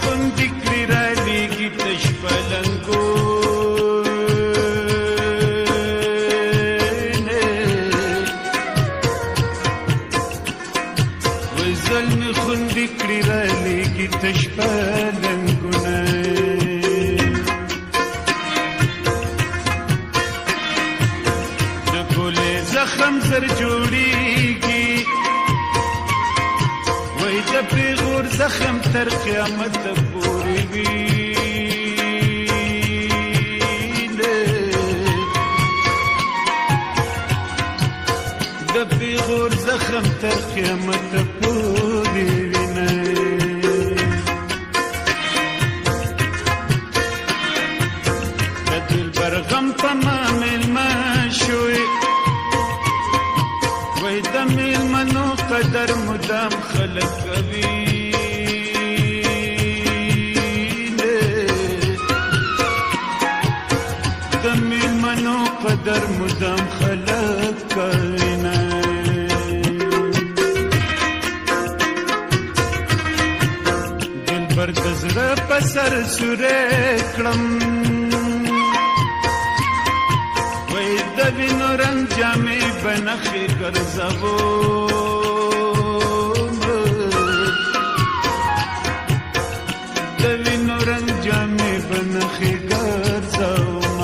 خوندې کړي رالیږي تش پلنګونه وای زلمي خوندې کړي رالیږي تش پلنګونه د ګولې زخم زر جوړیږي وای د پیغور زخم تر قیامت پورې وي د پیغور زخم تر قیامت پورې وینه د دلبر غم په ما مېلمه شوې وای د مېلمنو قدر مدام خلک کوي د مېلمنو قدر مدام خلک کوي دلبر د زړه په سر سورې کړم وای د وینو رنګ جامې به نخې ګرځوم د وینو رنګ جامې به نخې ګرځوم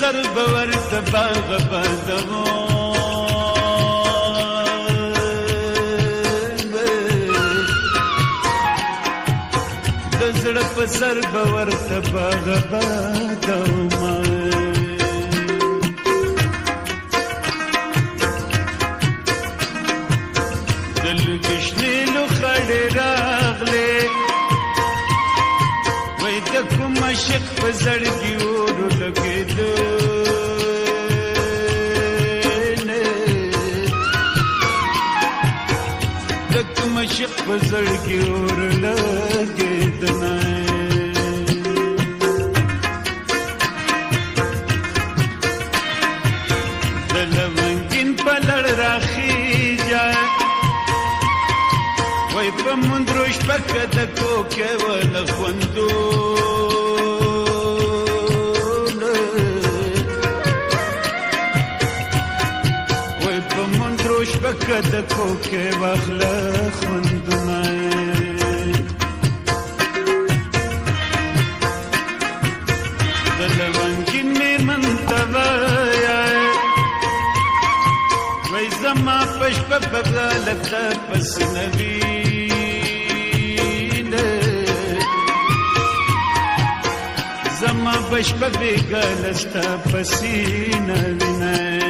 سر باور ته باغ بندمو د زړه په سر باور ته باغ بندمو دل کښنې لو خړې راغلې وای د کوم عاشق په زړګي اور لګېدو د کوم عاشق په زړګي اور لګېدو د لونګین په لړ راخیږه وای په مندرو شپه د کوکې ول خوندو وای په مندرو شپه د کوکې واخله خوندونه د لونګین مېرمن ته وایه وای زما په شپه بغاله ته پسې نه وي زما بشپه بیگل ستا پسینه وینه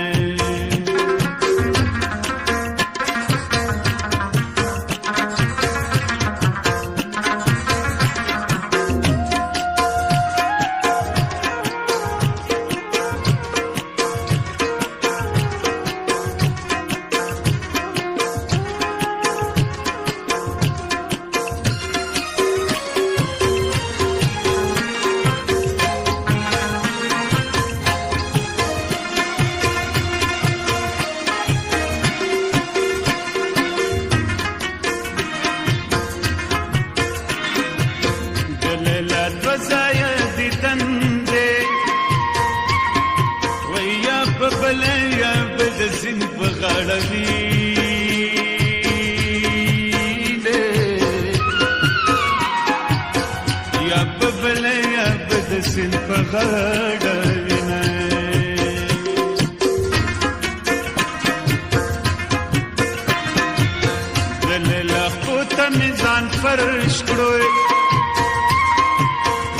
فرش کړو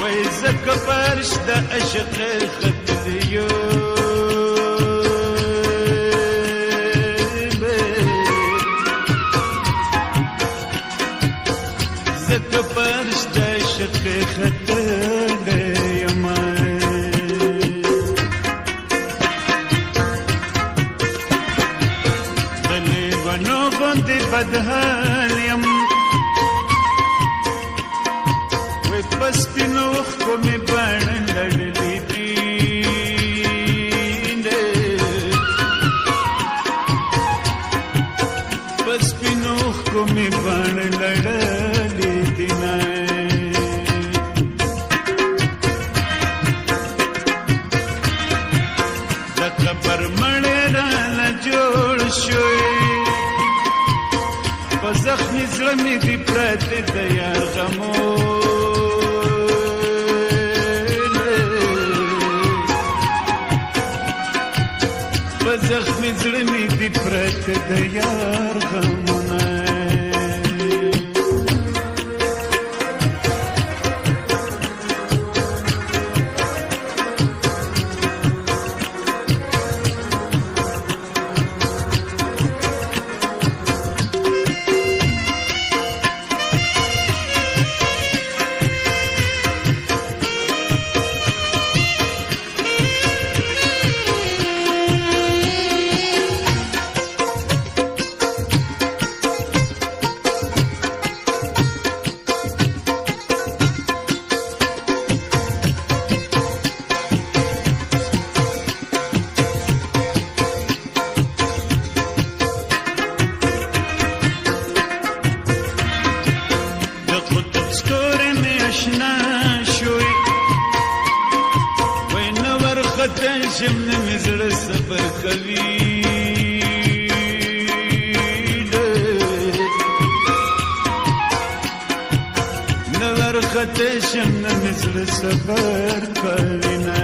وای زکه فرش د عشق خطر یو زکه فرش د عشق خطر یم بلې ونو باندې بدحال یم بس پینوخ کو می بڼ لړلې دي بس پینوخ کو می بڼ لړلې دي د خبر مړ را جوړ شوې په زخمي زړه مې دي پرته د یار غمو زخمی زړه می دی پرت د یار غمونه شم مې زړه صبر کوي نو ورخته شم مې زړه صبر کوي نه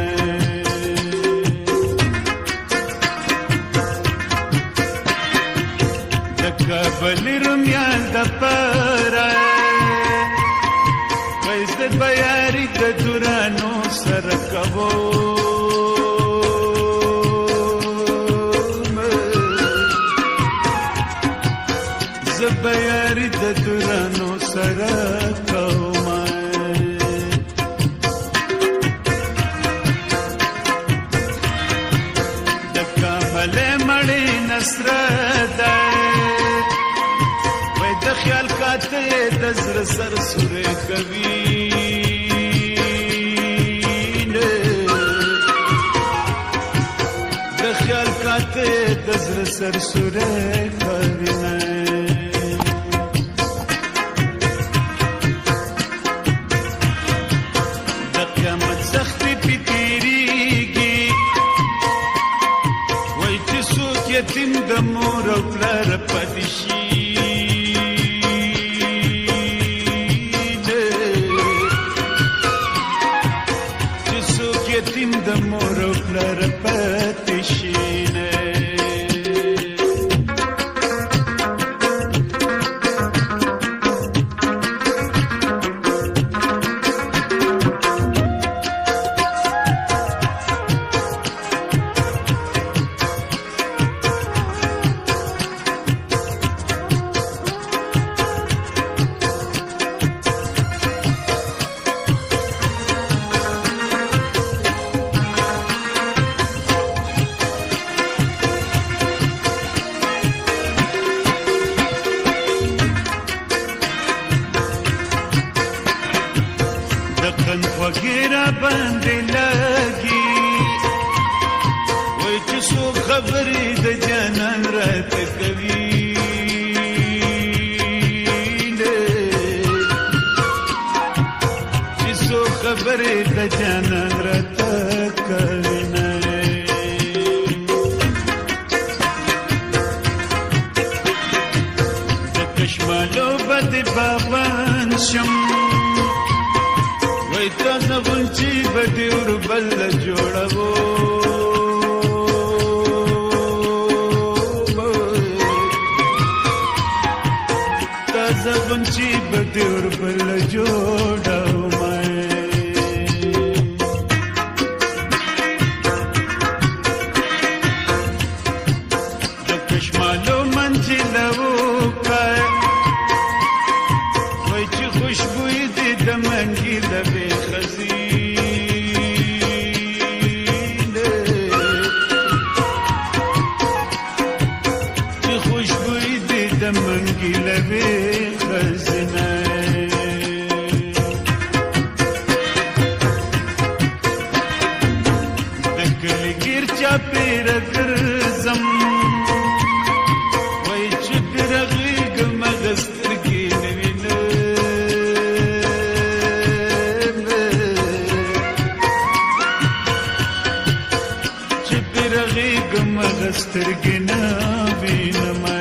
د کابل رومیان د پاره وایسته بیاري د دورانو سره کوو بیاری د دورانو سره کومه د کامل مړی نصره ده وای د خیال کاته د زړه سر سورې کوي د خیال کاته د زړه سر سورې کوي یتیم د مور او پلار پاتې شي چې څوک یتیم د مور او پلار پاتې شي دقن خوږیرا باندې لګي وای چې څو خبرې د جانان راته کوي چې څو خبرې د جانان راته کوي د کشمالو بد بابان شم وای تاسو غونچی بډې ور بل جوړو تاسو غونچی بډې ور بل ډېره ګرځم وای چې پې رغېږم هغه سترګې نه وینم چې پې رغېږم هغه سترګې نه وینم